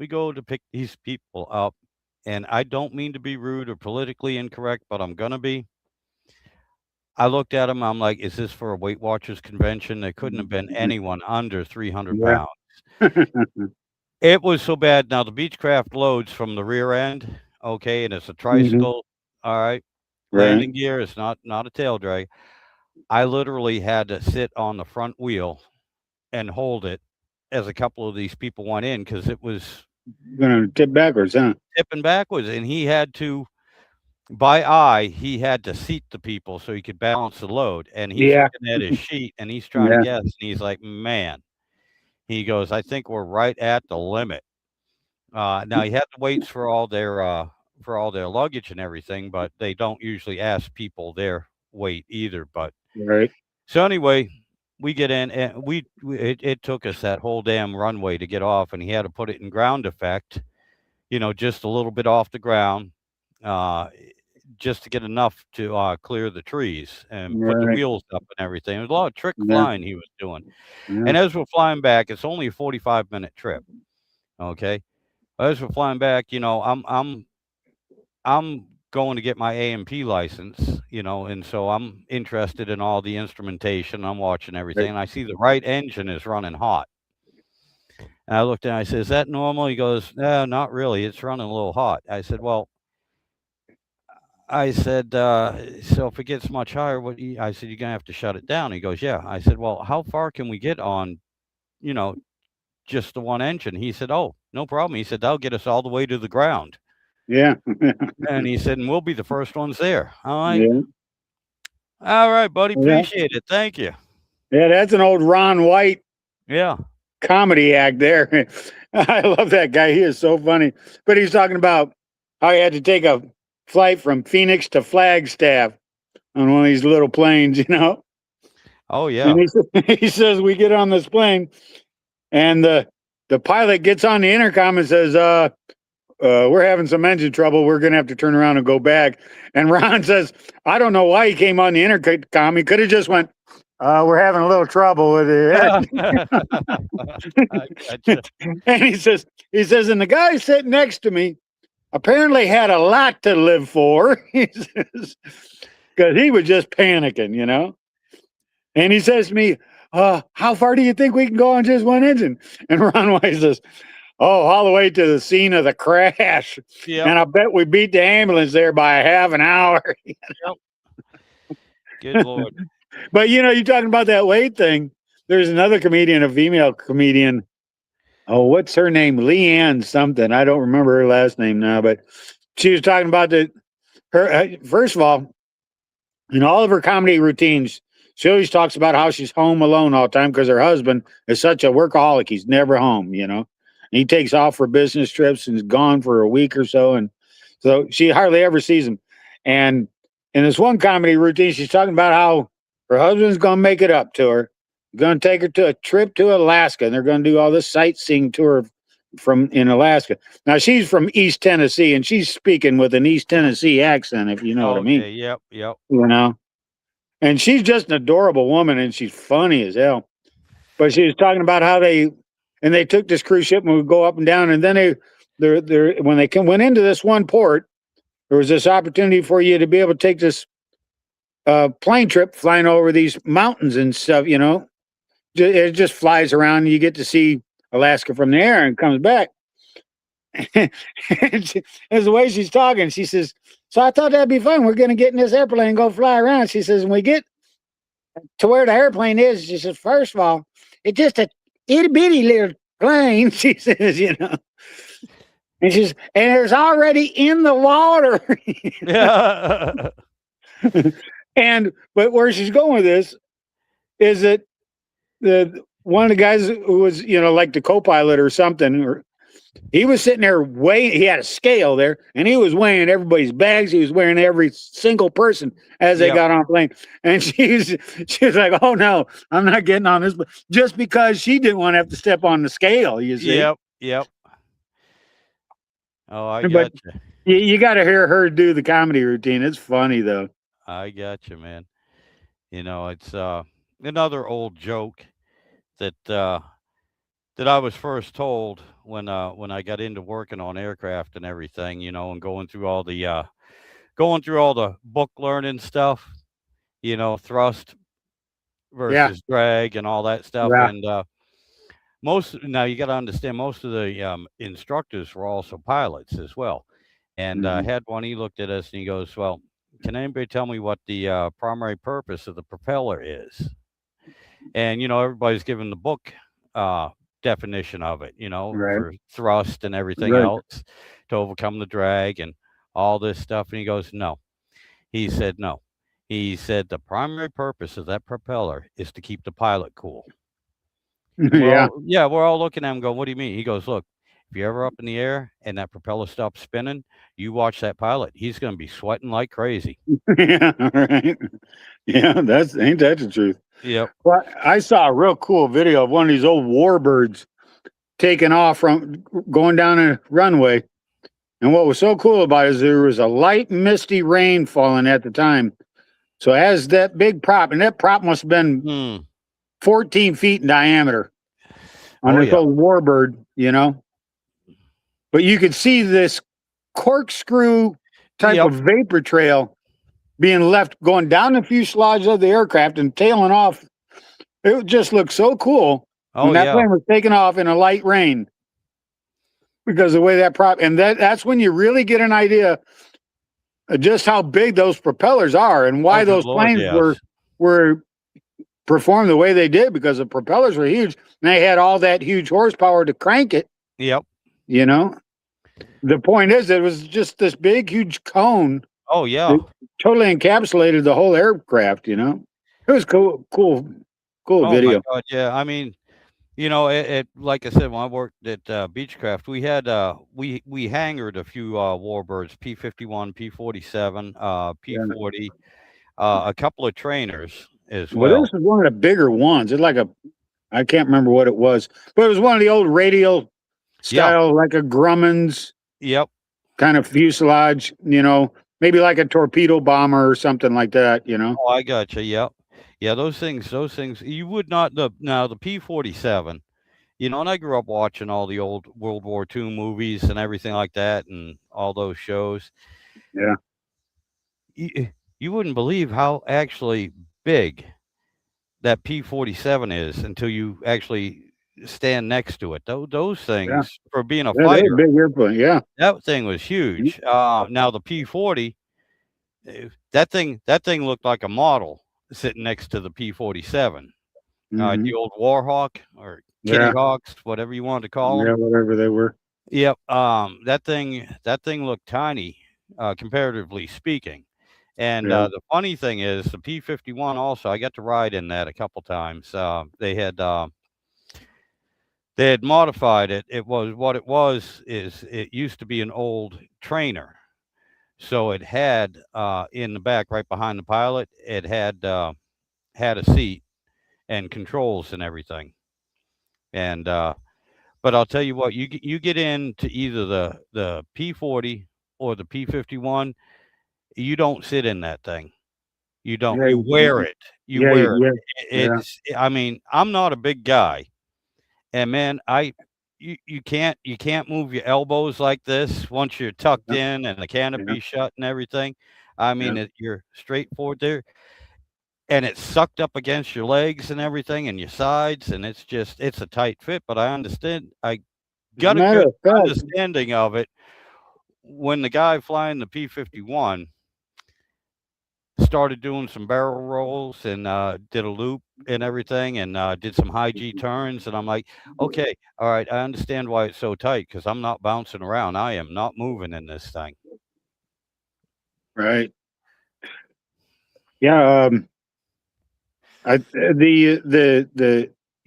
go to pick these people up, and I don't mean to be rude or politically incorrect, but I'm gonna be. I looked at him. I'm like, "Is this for a Weight Watchers convention?" There couldn't have been anyone under 300 Yeah. pounds. It was so bad. Now the Beechcraft loads from the rear end, okay, and it's a Mhm. tricycle. All right, Right. landing gear. It's not a tail drag. I literally had to sit on the front wheel and hold it as a couple of these people went in because it was Gonna tip backwards, huh? tipping backwards, and he had to, by eye, he had to seat the people so he could balance the load. And he's Yeah. looking at his sheet and he's trying to Yeah. guess, and he's like, "Man," he goes, "I think we're right at the limit." Now he had the weights for all their luggage and everything, but they don't usually ask people their weight either. But Right. so anyway, we get in and it took us that whole damn runway to get off, and he had to put it in ground effect, just a little bit off the ground, uh, just to get enough to clear the trees and put the Right. wheels up and everything. There's a lot of trick Yeah. flying he was doing. Yeah. And as we're flying back, it's only a 45-minute trip. Okay. As we're flying back, I'm going to get my A&P license, and so I'm interested in all the instrumentation. I'm watching everything, Right. and I see the right engine is running hot. And I looked and I said, "Is that normal?" He goes, "No, not really. It's running a little hot." I said, "Well," I said, "So if it gets much higher, I said, "You're gonna have to shut it down." He goes, "Yeah." I said, "Well, how far can we get on, you know, just the one engine?" He said, "Oh, no problem." He said, "That'll get us all the way to the ground." Yeah. And he said, "And we'll be the first ones there." All right. Yeah. All right, buddy. Yeah. Appreciate it. Thank you. Yeah, that's an old Ron White Yeah. comedy act there. I love that guy. He is so funny. But he's talking about how he had to take a flight from Phoenix to Flagstaff on one of these little planes. Oh, yeah. And he says, we get on this plane, and the pilot gets on the intercom and says, we're having some engine trouble. We're going to have to turn around and go back. And Ron says, I don't know why he came on the intercom. He could have just went, we're having a little trouble with it. Gotcha. And he says, and the guy sitting next to me apparently had a lot to live for. He says, because he was just panicking. And he says to me, how far do you think we can go on just one engine? And Ron White says, oh, all the way to the scene of the crash. Yep. And I bet we beat the ambulance there by a half an hour. Good Lord. But you're talking about that weight thing. There's another comedian, a female comedian. Oh, what's her name? Leanne something. I don't remember her last name now, but she was talking about her. First of all, in all of her comedy routines, she always talks about how she's home alone all the time because her husband is such a workaholic. He's never home. He takes off for business trips and is gone for a week or so, and so she hardly ever sees him. And in this one comedy routine, she's talking about how her husband's going to make it up to her. Going to take her to a trip to Alaska, and they're going to do all this sightseeing tour in Alaska. Now she's from East Tennessee, and she's speaking with an East Tennessee accent, if you know what I mean. Yep. And she's just an adorable woman, and she's funny as hell. But she was talking about how they took this cruise ship and would go up and down, and then when they went into this one port, there was this opportunity for you to be able to take this plane trip flying over these mountains and stuff. It just flies around, and you get to see Alaska from the air and comes back. As the way she's talking, she says, so I thought that'd be fun. We're going to get in this airplane and go fly around. She says, when we get to where the airplane is, she says, first of all, it's just a itty bitty little plane, she says, and and it's already in the water. Yeah. But where she's going with this is that one of the guys who was, like the co-pilot or something, he was sitting there weighing. He had a scale there, and he was weighing everybody's bags. He was weighing every single person as they got on a plane. And she was like, "Oh no, I'm not getting on this," just because she didn't want to have to step on the scale. You see? Yep. Oh, I got you. You got to hear her do the comedy routine. It's funny though. I got you, man. It's another old joke that I was first told when I got into working on aircraft and everything, and going through all the book learning stuff, thrust Yeah. versus drag and all that stuff. Yeah. And most now you got to understand most of the instructors were also pilots as well. And I Mhm. had one. He looked at us and he goes, "Well, can anybody tell me what the primary purpose of the propeller is?" And everybody's given the book uh, definition of it. Right. For thrust and everything Right. else to overcome the drag and all this stuff. And he goes, "No." He said, "No." He said, "The primary purpose of that propeller is to keep the pilot cool." And Yeah. we're all looking at him going, "What do you mean?" He goes, "Look, if you're ever up in the air and that propeller stops spinning, you watch that pilot. He's going to be sweating like crazy." Yeah. Right. Yeah. Ain't that the truth? Yep. Well, I saw a real cool video of one of these old warbirds taking off from going down a runway. And what was so cool about it is there was a light, misty rain falling at the time. So as that big prop, and that prop must have been Mm. 14 feet in diameter on Oh, this yeah. old warbird, but you could see this corkscrew type Yep. of vapor trail being left going down the fuselage of the aircraft and tailing off. It just looked so cool Oh, when that yeah. plane was taking off in a light rain because of the way that prop, and that's when you really get an idea of just how big those propellers are and why Oh, good those Lord, planes yes. were performed the way they did, because the propellers were huge and they had all that huge horsepower to crank it. Yep. The point is, it was just this big, huge cone Oh, yeah. that totally encapsulated the whole aircraft. It was cool Oh, my video. God, yeah. I mean, it like I said, when I worked at Beechcraft, we had we hangared a few warbirds, P-51, P-47, Yeah. P-40, a couple of trainers as Well, well. this is one of the bigger ones. It's like I can't remember what it was, but it was one of the old radial Yeah. style, like a Grumman's Yep. kind of fuselage, maybe like a torpedo bomber or something like that, Oh, I gotcha. Yep. Yeah, those things, you would not the P-47, and I grew up watching all the old World War II movies and everything like that and all those shows. Yeah. You wouldn't believe how actually big that P-47 is until you actually stand next to it. Those Yeah. things, for being a Yeah, they're a fighter, big airplane. Yeah. that thing was huge. Now the P-40, that thing looked like a model sitting next to the P-47. Mhm. The old Warhawk or Kitty Yeah. Hawks, whatever you wanted to call Yeah, them. whatever they were. Yep. That thing looked tiny, comparatively speaking. And Yeah. the funny thing is, the P-51 also, I got to ride in that a couple times. They had modified it. It was what it was is it used to be an old trainer. So it had in the back, right behind the pilot, it had a seat and controls and everything. And but I'll tell you what, you get into either the P-40 or the P-51, you don't sit in that thing. You don't. Yeah. You wear it. You Yeah. wear it. Yeah. Yeah. I mean, I'm not a big guy, and man, you can't move your elbows like this once you're tucked Yeah. in and the Yeah. canopy shut and everything. I mean, Yeah. you're straight forward there, and it's sucked up against your legs and everything and your sides, and it's a tight fit. But I understand. I As a got a matter good of fact, understanding of it when the guy flying the P-51 started doing some barrel rolls and did a loop and everything and did some high G turns. And I'm like, okay, all right, I understand why it's so tight because I'm not bouncing around. I am not moving in this thing. right? Yeah.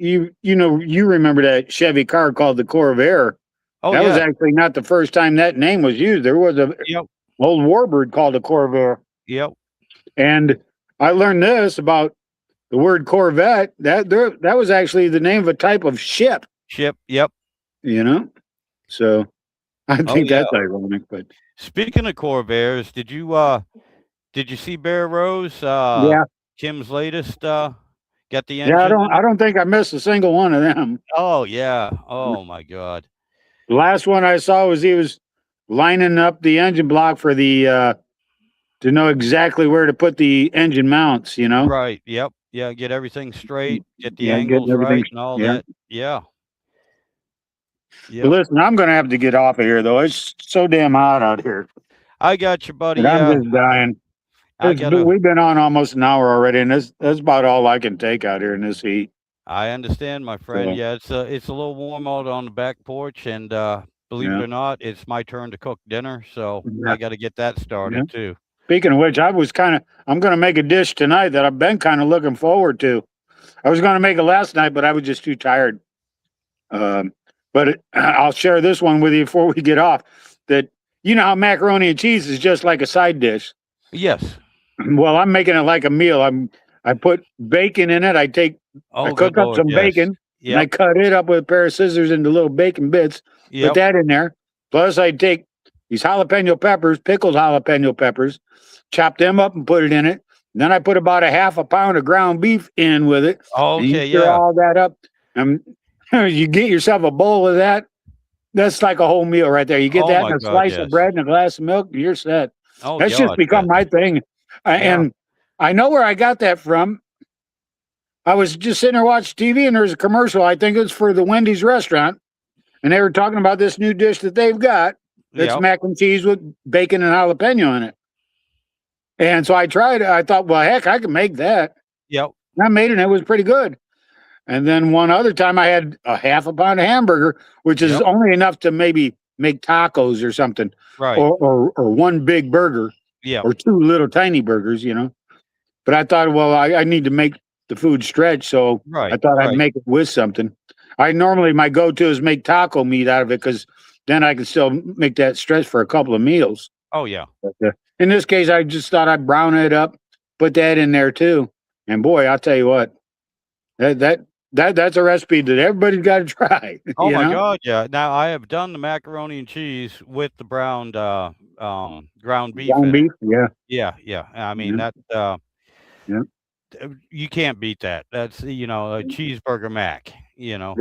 You remember that Chevy car called the Corvair? Oh, That was yeah. actually not the first time that name was used. There was a Yep. old warbird called a Corvair, Yep. and I learned this about the word Corvette. That was actually the name of a type of ship. Ship. Yep. So I Oh, think yeah. that's ironic, but Speaking of Corvairs, did you see Bear Rose? yeah, Kim's latest Get the Yeah, engine? I don't think I missed a single one of them. Oh, yeah. Oh, my God. The last one I saw was he was lining up the engine block for the to know exactly where to put the engine mounts, you know? Right. Yep. Yeah. Get everything straight. Get the Yeah, getting angles everything. right and all Yeah. that. Yeah. But Yep. listen, I'm gonna have to get off of here though. It's so damn hot out here. I got you, buddy. And I'm Yeah. just dying. I gotta. We've been on almost an hour already, and that's about all I can take out here in this heat. I understand, my friend. So, Yeah, it's a little warm out on the back porch, and believe it yeah. or not, it's my turn to cook dinner, so Yeah. I got to get that Yeah. started too. Speaking of which, I'm gonna make a dish tonight that I've been kind of looking forward to. I was gonna make it last night, but I was just too tired. I'll share this one with you before we get off. That you know how macaroni and cheese is just like a side dish. Yes. Well, I'm making it like a meal. I put bacon in it. I Oh, cook good up Lord, some yes. bacon and I Yep. cut it up with a pair of scissors into little bacon bits. Put Yep. that in there. Plus, I take these jalapeno peppers, pickled jalapeno peppers, chop them up and put it in it. Then I put about a half a pound of ground beef in with it. And you Okay. stir Yeah. all that up. And you get yourself a bowl of that. That's like a whole meal right there. You get Oh that my and a God, slice yes. of bread and a glass of milk, you're set. Oh That's just God, become yes. my thing. Yeah. And I know where I got that from. I was just sitting there watching TV and there's a commercial. I think it was for the Wendy's restaurant. And they were talking about this new dish that they've got. That's Yep. mac and cheese with bacon and jalapeno in it. And so I tried it. I thought, well, heck, I can make that. Yep. I made it and it was pretty good. And then one other time I had a half a pound of hamburger, which is Yep. only enough to maybe make tacos or something, Right. or one big burger Yep. or two little tiny burgers, you know. But I thought, well, I need to make the food stretch, so I Right. thought I'd Right. make it with something. My go-to is make taco meat out of it because then I can still make that stretch for a couple of meals. Oh yeah. But in this case, I just thought I'd brown it up, put that in there too, and boy, I'll tell you what, that's a recipe that everybody's got to try. Oh you my know? God, yeah. Now I have done the macaroni and cheese with the ground beef Ground in it. beef, yeah, Yeah, yeah. I mean yeah, that yeah, you can't beat that. That's a cheeseburger mac. yeah.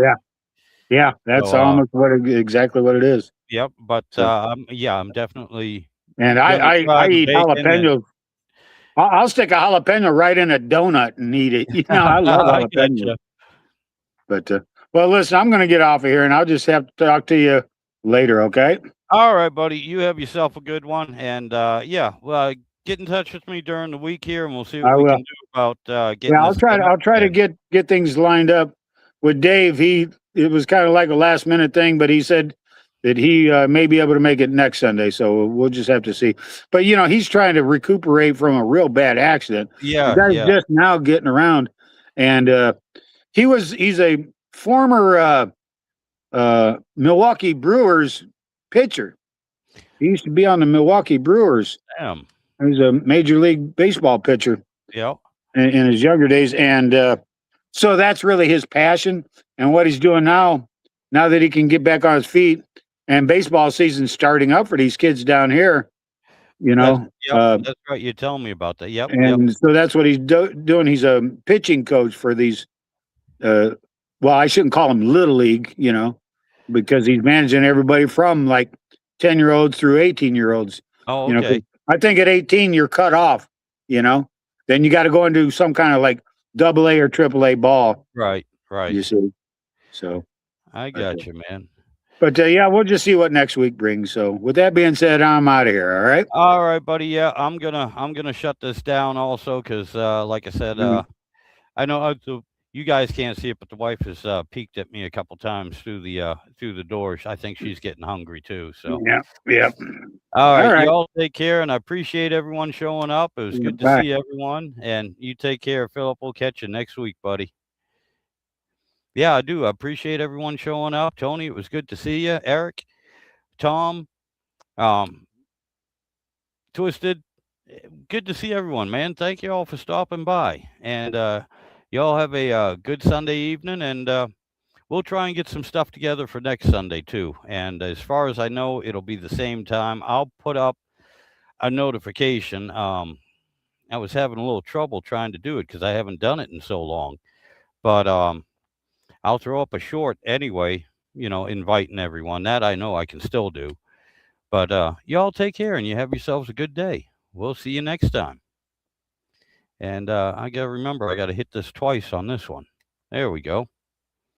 That's So almost exactly what it is. yep. But So, I'm definitely and gonna I try the eat bacon and jalapenos. I'll stick a jalapeno right in a donut and eat it. You know, I love I jalapenos. gotcha. But well, listen, I'm going to get off of here, and I'll just have to talk to you later. Okay? All right, buddy. You have yourself a good one, and well, get in touch with me during the week here, and we'll see what I we will. can do about getting Yeah, this set up I'll try to again. get things lined up with Dave. It was kind of like a last minute thing, but he said that he may be able to make it next Sunday. So we'll just have to see. But he's trying to recuperate from a real bad accident. The Yeah, guy's yeah. just now getting around, and he's a former Milwaukee Brewers pitcher. He used to be on the Milwaukee Brewers. Damn. He's a Major League Baseball pitcher Yep. in his younger days, and so that's really his passion and what he's doing now that he can get back on his feet and baseball season's starting up for these kids down here, That's uh, that's right. You telling me about that. Yep, yep. and so that's what he's doing. He's a pitching coach for these well, I shouldn't call him little league, because he's managing everybody from like 10-year-olds through 18-year-olds. Oh, 'Cause okay. I think at 18 you're cut off, then you got to go and do some kind of like AA or AAA ball, Right, you right. see. So, I got you, man. but yeah, we'll just see what next week brings. So, with that being said, I'm out of here. All right. All right, buddy. Yeah, I'm gonna shut this down also because, like I said, Mhm. I know you guys can't see it, but the wife has peeked at me a couple times through the door. I think she's getting hungry too. So, Yeah. Yeah. all All right, right. y'all take care, and I appreciate everyone showing up. It was good to Bye. see everyone, and you take care, Philip. We'll catch you next week, buddy. Yeah, I do. I appreciate everyone showing up. Tony, it was good to see you. Eric, Tom, um, Twisted, good to see everyone, man. Thank you all for stopping by, and y'all have a good Sunday evening, and we'll try and get some stuff together for next Sunday too. And as far as I know, it'll be the same time. I'll put up a notification. I was having a little trouble trying to do it because I haven't done it in so long. But I'll throw up a short anyway, inviting everyone. That I know I can still do. But y'all take care and you have yourselves a good day. We'll see you next time. And I got to remember, I got to hit this twice on this one. There we go.